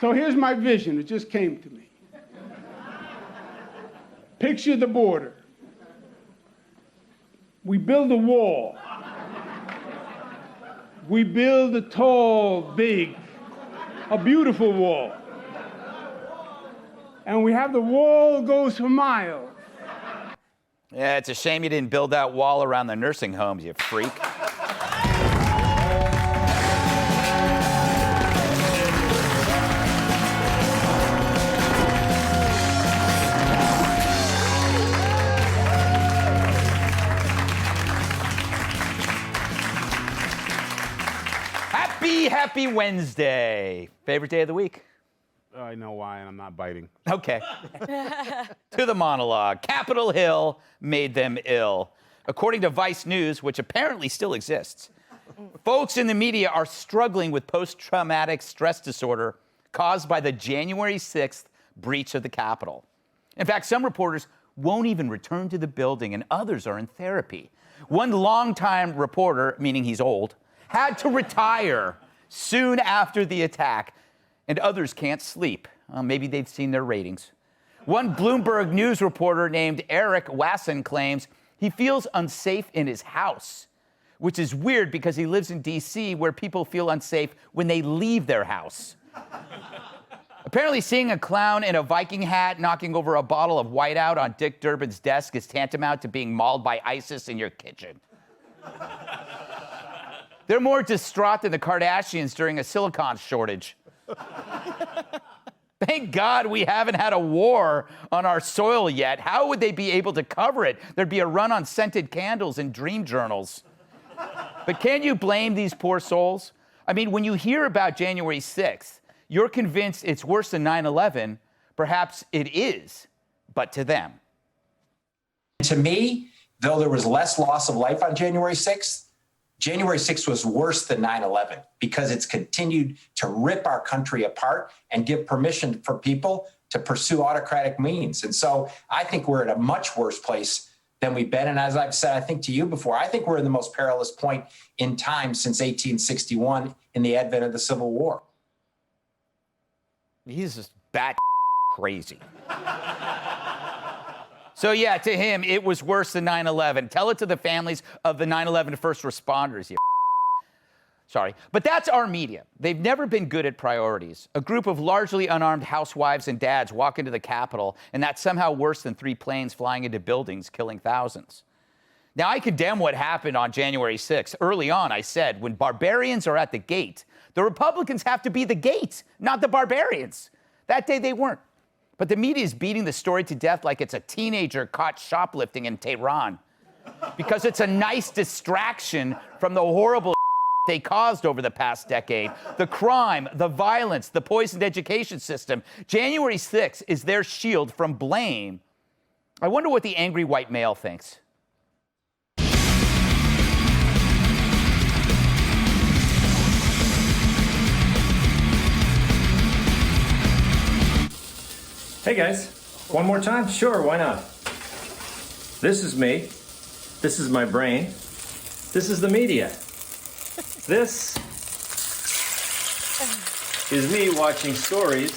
So here's my vision. It just came to me. Picture the border. We build a wall. We build a tall, big, a beautiful wall. And we have the wall goes for miles. Yeah, it's a shame you didn't build that wall around the nursing homes, you freak. Happy Wednesday. Favorite day of the week? I know why, and I'm not biting. Okay. To the monologue. Capitol Hill made them ill. According to Vice News, which apparently still exists, folks in the media are struggling with post-traumatic stress disorder caused by the January 6th breach of the Capitol. In fact, some reporters won't even return to the building, and others are in therapy. One longtime reporter, meaning he's old, had to retire soon after the attack, and others can't sleep. Maybe they've seen their ratings. One Bloomberg News reporter named Eric Wasson claims he feels unsafe in his house, which is weird because he lives in D.C. where people feel unsafe when they leave their house. Apparently, seeing a clown in a Viking hat knocking over a bottle of whiteout on Dick Durbin's desk is tantamount to being mauled by ISIS in your kitchen. They're more distraught than the Kardashians during a silicon shortage. Thank God we haven't had a war on our soil yet. How would they be able to cover it? There'd be a run on scented candles and dream journals. But can you blame these poor souls? I mean, when you hear about January 6th, you're convinced it's worse than 9/11. Perhaps it is, but to them. To me, though there was less loss of life on January 6th, January 6th was worse than 9/11 because it's continued to rip our country apart and give permission for people to pursue autocratic means. And so I think we're at a much worse place than we've been. And as I've said, I think to you before, I think we're in the most perilous point in time since 1861 in the advent of the Civil War. He's just bat crazy. So yeah, to him, it was worse than 9/11. Tell it to the families of the 9/11 first responders, you Sorry. But that's our media. They've never been good at priorities. A group of largely unarmed housewives and dads walk into the Capitol, and that's somehow worse than 3 planes flying into buildings, killing thousands. Now, I condemn what happened on January 6th. Early on, I said, when barbarians are at the gate, the Republicans have to be the gate, not the barbarians. That day, they weren't. But the media is beating the story to death like it's a teenager caught shoplifting in Tehran. Because it's a nice distraction from the horrible they caused over the past decade. The crime, the violence, the poisoned education system. January 6th is their shield from blame. I wonder what the angry white male thinks. Hey guys, one more time? Sure, why not? This is me. This is my brain. This is the media. This is me watching stories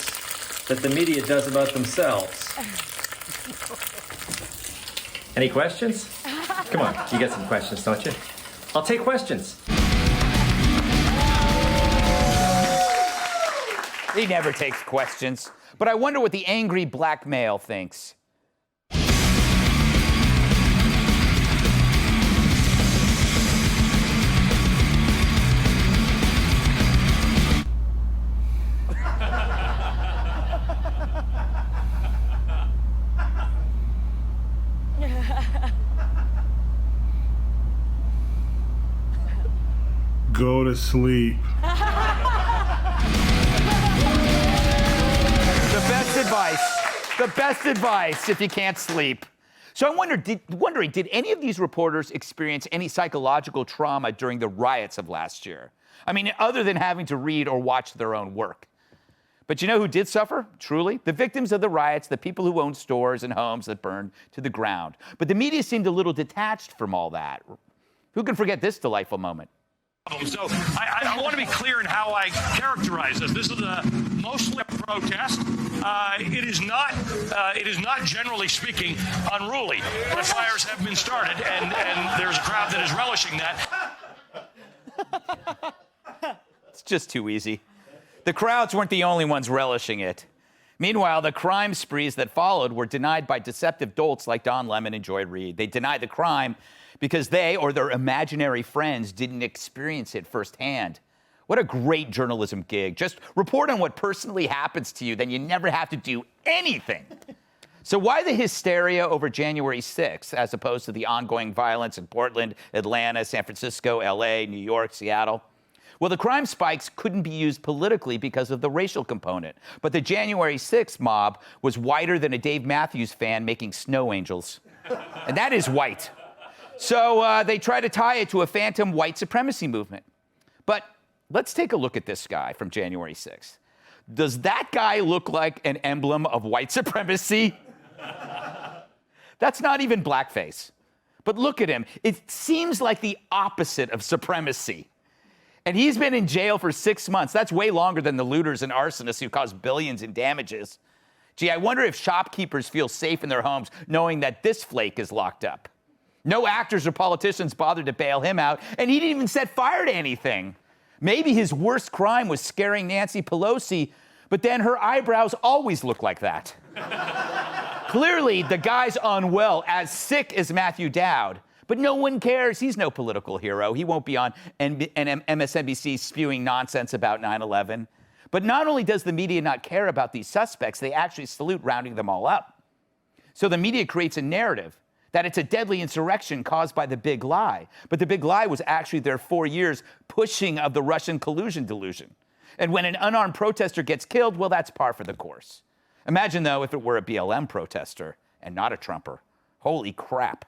that the media does about themselves. Any questions? Come on, you got some questions, don't you? I'll take questions. He never takes questions. But I wonder what the angry black male thinks. Go to sleep. The best advice if you can't sleep. So I'm wondering, did any of these reporters experience any psychological trauma during the riots of last year? I mean, other than having to read or watch their own work. But you know who did suffer, truly? The victims of the riots, the people who owned stores and homes that burned to the ground. But the media seemed a little detached from all that. Who can forget this delightful moment? So I want to be clear in how I characterize this. This is mostly a protest. It is not, generally speaking, unruly. But fires have been started, and there's a crowd that is relishing that. It's just too easy. The crowds weren't the only ones relishing it. Meanwhile, the crime sprees that followed were denied by deceptive dolts like Don Lemon and Joy Reid. They denied the crime because they or their imaginary friends didn't experience it firsthand. What a great journalism gig. Just report on what personally happens to you, then you never have to do anything. So why the hysteria over January 6th as opposed to the ongoing violence in Portland, Atlanta, San Francisco, LA, New York, Seattle? Well, the crime spikes couldn't be used politically because of the racial component. But the January 6th mob was whiter than a Dave Matthews fan making snow angels. And that is white. So they try to tie it to a phantom white supremacy movement. But let's take a look at this guy from January 6th. Does that guy look like an emblem of white supremacy? That's not even blackface. But look at him. It seems like the opposite of supremacy. And he's been in jail for 6 months. That's way longer than the looters and arsonists who caused billions in damages. Gee, I wonder if shopkeepers feel safe in their homes knowing that this flake is locked up. No actors or politicians bothered to bail him out, and he didn't even set fire to anything. Maybe his worst crime was scaring Nancy Pelosi, but then her eyebrows always look like that. Clearly, the guy's unwell, as sick as Matthew Dowd. But no one cares. He's no political hero. He won't be on MSNBC spewing nonsense about 9/11. But not only does the media not care about these suspects, they actually salute rounding them all up. So the media creates a narrative that it's a deadly insurrection caused by the big lie. But the big lie was actually their 4 years pushing of the Russian collusion delusion. And when an unarmed protester gets killed, well, that's par for the course. Imagine, though, if it were a BLM protester and not a Trumper. Holy crap.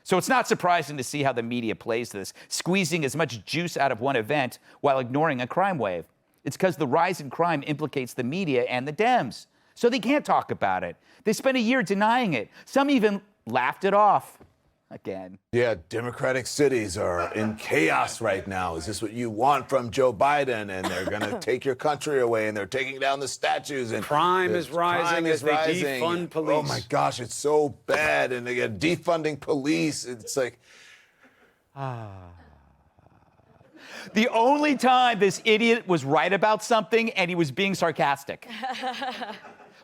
So it's not surprising to see how the media plays this, squeezing as much juice out of one event while ignoring a crime wave. It's because the rise in crime implicates the media and the Dems. So they can't talk about it. They spent a year denying it. Some even laughed it off. Again. Yeah, Democratic cities are in chaos right now. Is this what you want from Joe Biden? And they're going to take your country away, and they're taking down the statues. And crime is rising as they defund police. Oh, my gosh, it's so bad. And they get defunding police. It's like... The only time this idiot was right about something, and he was being sarcastic.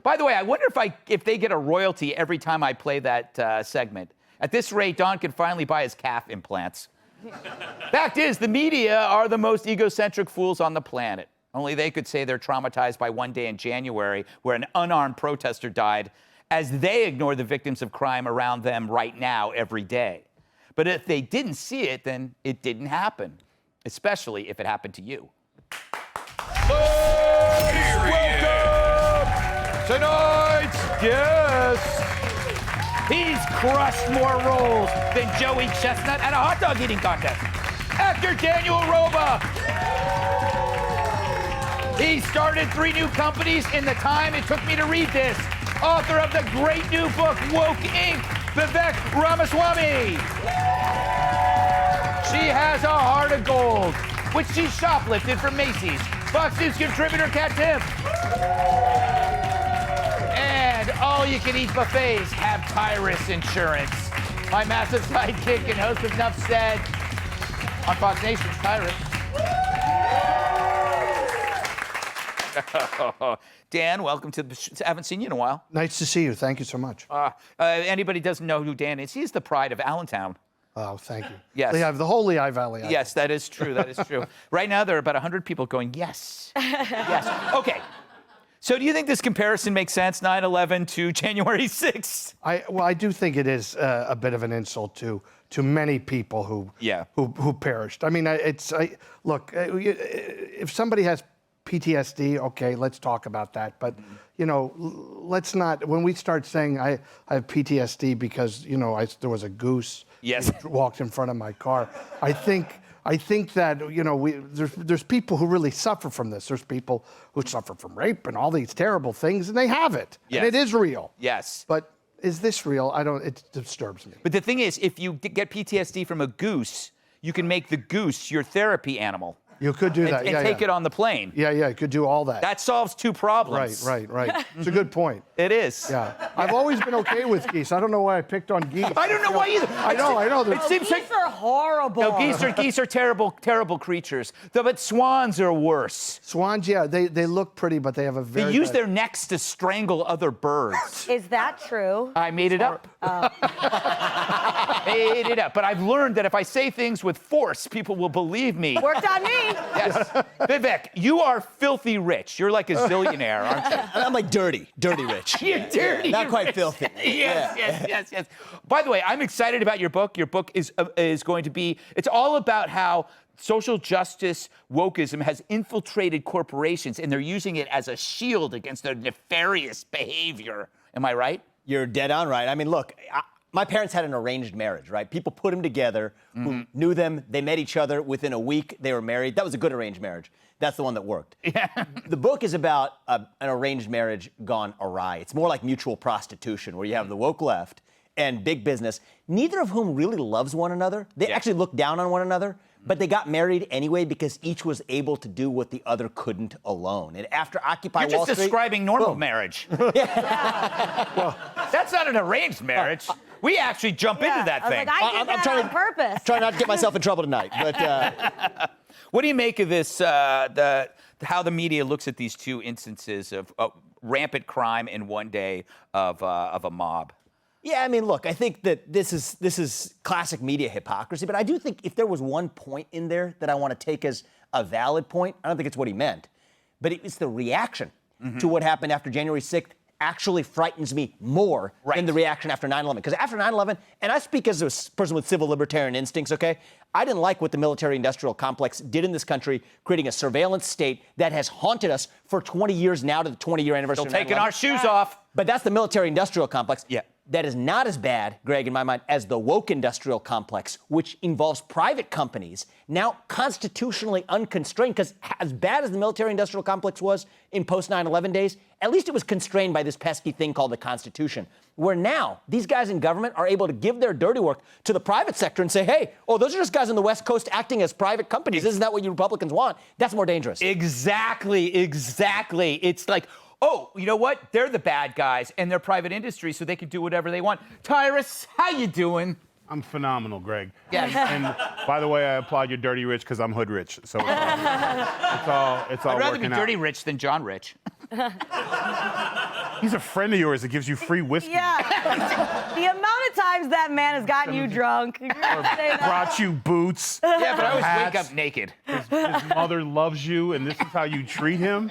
By the way, I wonder if they get a royalty every time I play that segment. At this rate, Don can finally buy his calf implants. Fact is, the media are the most egocentric fools on the planet. Only they could say they're traumatized by one day in January where an unarmed protester died, as they ignore the victims of crime around them right now every day. But if they didn't see it, then it didn't happen, especially if it happened to you. Welcome! Tonight's guest. He's crushed more rolls than Joey Chestnut at a hot dog eating contest. Actor Daniel Roba. He started 3 new companies in the time it took me to read this. Author of the great new book, Woke Inc., Vivek Ramaswamy. She has a heart of gold, which she shoplifted from Macy's. Fox News contributor Kat Timpf. And all-you-can-eat buffets have Tyrus Insurance. My massive sidekick and host of Enough Said on Fox Nation's Tyrus. Dan, welcome to the I haven't seen you in a while. Nice to see you. Thank you so much. Anybody doesn't know who Dan is, he's the pride of Allentown. Oh, thank you. Yes. The whole Lehigh Valley. Yes, that is true. That is true. Right now, there are about 100 people going, yes. Yes. Okay. So do you think this comparison makes sense, 9/11 to January 6th? I do think it is a bit of an insult to many people who perished. I mean, look, if somebody has PTSD, okay, let's talk about that. But, you know, let's not, when we start saying I have PTSD because, you know, there was a goose who walked in front of my car, I think that, you know, there's people who really suffer from this. There's people who suffer from rape and all these terrible things, and they have it. Yes. And it is real. Yes. But is this real? It disturbs me. But the thing is, if you get PTSD from a goose, you can make the goose your therapy animal. You could do that, and take it on the plane. Yeah, you could do all that. That solves 2 problems. Right. It's a good point. It is. Yeah. I've always been okay with geese. I don't know why I picked on geese. I don't know why either. I know. It seems Geese are horrible. No, geese are terrible creatures. But swans are worse. Swans, yeah, they look pretty, but they have a very They use their necks to strangle other birds. Is that true? I made it up. Made it up. But I've learned that if I say things with force, people will believe me. Worked on me. Yes. Vivek, you are filthy rich. You're like a zillionaire, aren't you? I'm like dirty rich. You're dirty. Not quite rich. filthy. Yes. By the way, I'm excited about your book. Your book is going to be, it's all about how social justice wokeism has infiltrated corporations and they're using it as a shield against their nefarious behavior. Am I right? You're dead on right. I mean, look, my parents had an arranged marriage, right? People put them together who knew them. They met each other. Within a week, they were married. That was a good arranged marriage. That's the one that worked. Yeah. The book is about an arranged marriage gone awry. It's more like mutual prostitution, where you have the woke left and big business, neither of whom really loves one another. They actually look down on one another, but they got married anyway because each was able to do what the other couldn't alone. And after Occupy Wall Street... You're just describing normal marriage. Well, that's not an arranged marriage. We actually jump into that thing. Like, I did that on purpose. Trying not to get myself in trouble tonight, but... What do you make of this, how the media looks at these 2 instances of rampant crime in one day of a mob? Yeah, I mean, look, I think that this is classic media hypocrisy, but I do think if there was one point in there that I want to take as a valid point, I don't think it's what he meant, but it was the reaction to what happened after January 6th actually frightens me more than the reaction after 9/11. Because after 9/11, and I speak as a person with civil libertarian instincts, okay? I didn't like what the military-industrial complex did in this country, creating a surveillance state that has haunted us for 20 years now to the 20-year anniversary. Still taking our shoes off. But that's the military-industrial complex. Yeah. That is not as bad, Greg, in my mind, as the woke industrial complex, which involves private companies now constitutionally unconstrained. Because as bad as the military-industrial complex was in post-9/11 days, at least it was constrained by this pesky thing called the Constitution, where now these guys in government are able to give their dirty work to the private sector and say, hey, those are just guys on the West Coast acting as private companies. Isn't that what you Republicans want? That's more dangerous. Exactly. It's like, oh, you know what? They're the bad guys, and they're private industry, so they can do whatever they want. Tyrus, how you doing? I'm phenomenal, Greg. Yes. And by the way, I applaud you, dirty rich, because I'm hood rich. So it's all I'd rather be working dirty out. rich than John Rich. He's a friend of yours that gives you free whiskey. Yeah. The amount of times that man has gotten you drunk. Brought you boots. Yeah, but I always hats. wake up naked. His mother loves you, and this is how you treat him.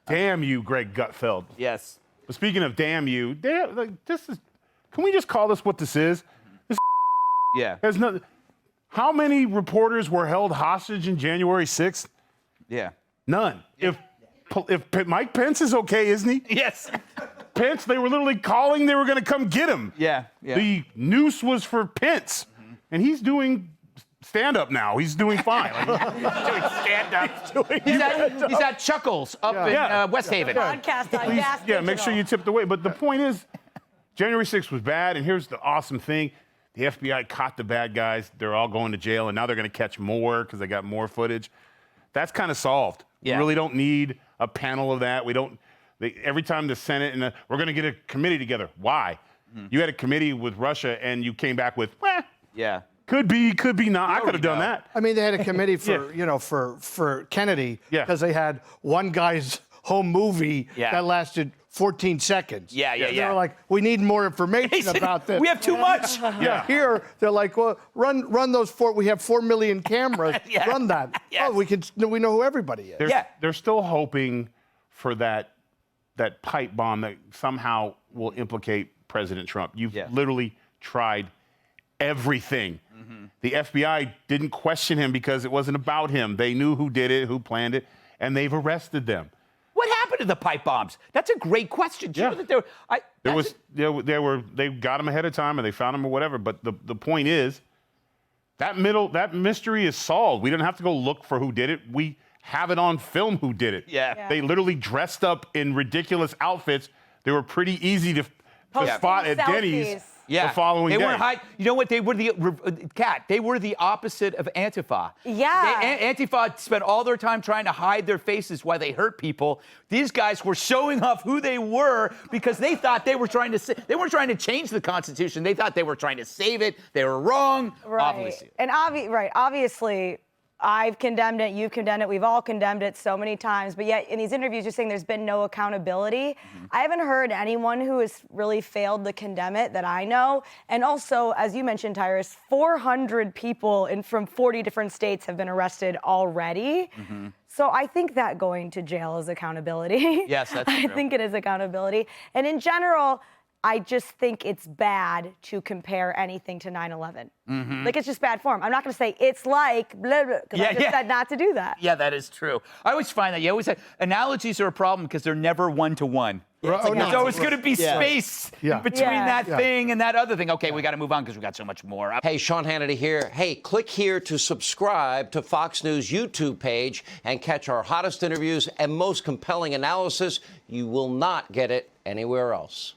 Damn you, Greg Gutfeld. Yes. But speaking of damn you, can we just call this what this is? This Yeah. has no. How many reporters were held hostage in January 6th? Yeah. None. If Mike Pence is okay, isn't he? Yes. Pence, they were literally calling they were going to come get him. Yeah. The noose was for Pence, and he's doing stand-up now. He's doing fine. Doing stand-up. He's at Chuckles up in West Haven. Podcast on Please, Gas make Digital. sure you tip the way. But the point is, January 6th was bad, and here's the awesome thing. The FBI caught the bad guys. They're all going to jail, and now they're going to catch more because they got more footage. That's kind of solved. Yeah. We really don't need a panel of that. Every time the Senate and we're going to get a committee together. Why? You had a committee with Russia, and you came back with, Yeah. could be not. I could have done that. I mean, they had a committee for for Kennedy because they had one guy's home movie that lasted 14 seconds. Yeah. They were like, we need more information about this. We have too much. Yeah. Here, they're like, well, run those we have 4 million cameras. Run that. Yes. Oh, we know who everybody is. They're still hoping for that pipe bomb that somehow will implicate President Trump. You've literally tried everything. The FBI didn't question him because it wasn't about him. They knew who did it, who planned it, and they've arrested them. What happened to the pipe bombs? That's a great question. Do you know that they got him ahead of time and they found him or whatever. But the point is, that mystery is solved. We don't have to go look for who did it. We have it on film who did it. Yeah. They literally dressed up in ridiculous outfits. They were pretty easy to spot at Denny's. the following day. They weren't you know what? They were they were the opposite of Antifa. Yeah. Antifa spent all their time trying to hide their faces while they hurt people. These guys were showing off who they were because they thought they were trying to they weren't trying to change the Constitution. They thought they were trying to save it. They were wrong. Right. Obviously. And obviously, I've condemned it, you've condemned it, we've all condemned it so many times, but yet in these interviews you're saying there's been no accountability. I haven't heard anyone who has really failed to condemn it that I know. And also, as you mentioned, Tyrus, 400 people from 40 different states have been arrested already. So I think that going to jail is accountability. Yes, that's true. I think it is accountability. And in general, I just think it's bad to compare anything to 9/11. Like, it's just bad form. I'm not going to say it's like blah, blah, because I just said not to do that. Yeah, that is true. I always find that. You always say analogies are a problem because they're never one-to-one. There's always going to be space between that thing and that other thing. Okay, we got to move on because we got so much more. Hey, Sean Hannity here. Hey, click here to subscribe to Fox News YouTube page and catch our hottest interviews and most compelling analysis. You will not get it anywhere else.